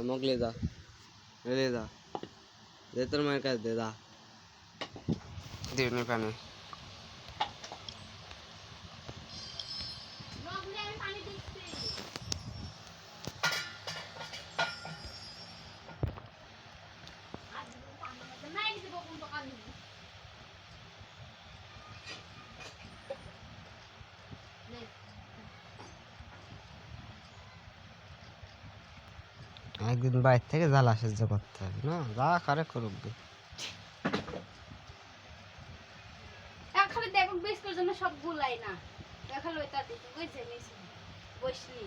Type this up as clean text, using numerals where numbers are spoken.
মগলে যা রে যা দে তোর মায়ের কাছে দে যা দিবনি পানি একদিন বাইরে থেকে জ্বালা সাহায্য করতে হবে না যা করে করুক খালি দেখুন বিস্কুটের জন্য সব গুলাই না দেখালো এটা দিতে বুঝছে বসলি